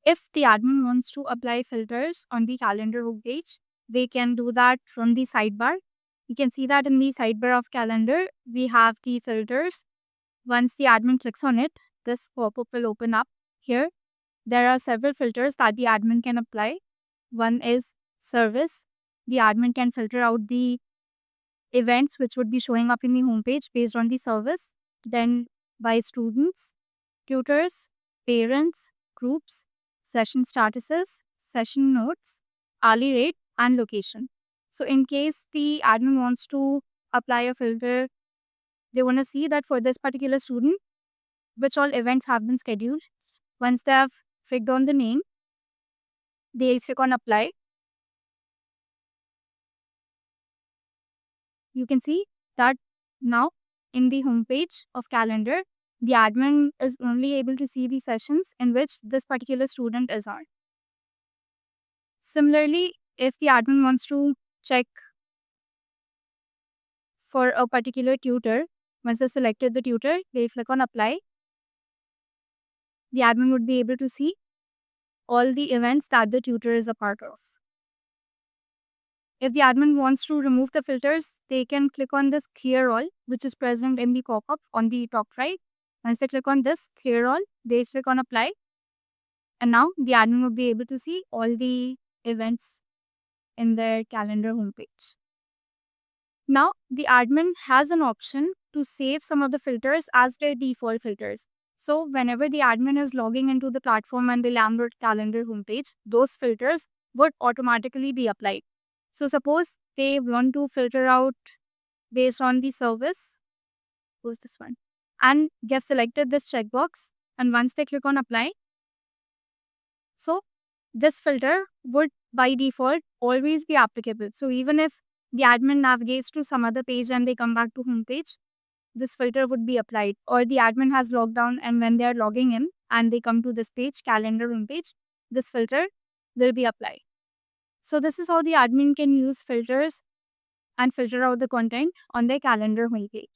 If the admin wants to apply filters on the calendar homepage, they can do that from the sidebar. You can see that in the sidebar of calendar, we have the filters. Once the admin clicks on it, this pop-up will open up here. There are several filters that the admin can apply. One is service. The admin can filter out the events which would be showing up in the homepage based on the service. Then by students, tutors, parents, groups, session statuses, session notes, hourly rate, and location. So in case the admin wants to apply a filter, they want to see that for this particular student, which all events have been scheduled. Once they have clicked on the name, they click on apply. You can see that now in the homepage of calendar, the admin is only able to see the sessions in which this particular student is on. Similarly, if the admin wants to check for a particular tutor, once they selected the tutor, they click on apply. The admin would be able to see all the events that the tutor is a part of. If the admin wants to remove the filters, they can click on this clear all, which is present in the pop-up on the top right. Once they click on this clear all, they click on apply. And now the admin will be able to see all the events in their calendar homepage. Now the admin has an option to save some of the filters as their default filters. So whenever the admin is logging into the platform and the Landlord calendar homepage, those filters would automatically be applied. So suppose they want to filter out based on the service, who's this one, and they've selected this checkbox, and once they click on apply, so this filter would by default always be applicable. So even if the admin navigates to some other page and they come back to homepage, this filter would be applied. Or the admin has logged on and when they are logging in and they come to this page, calendar homepage, this filter will be applied. So this is how the admin can use filters and filter out the content on their calendar homepage.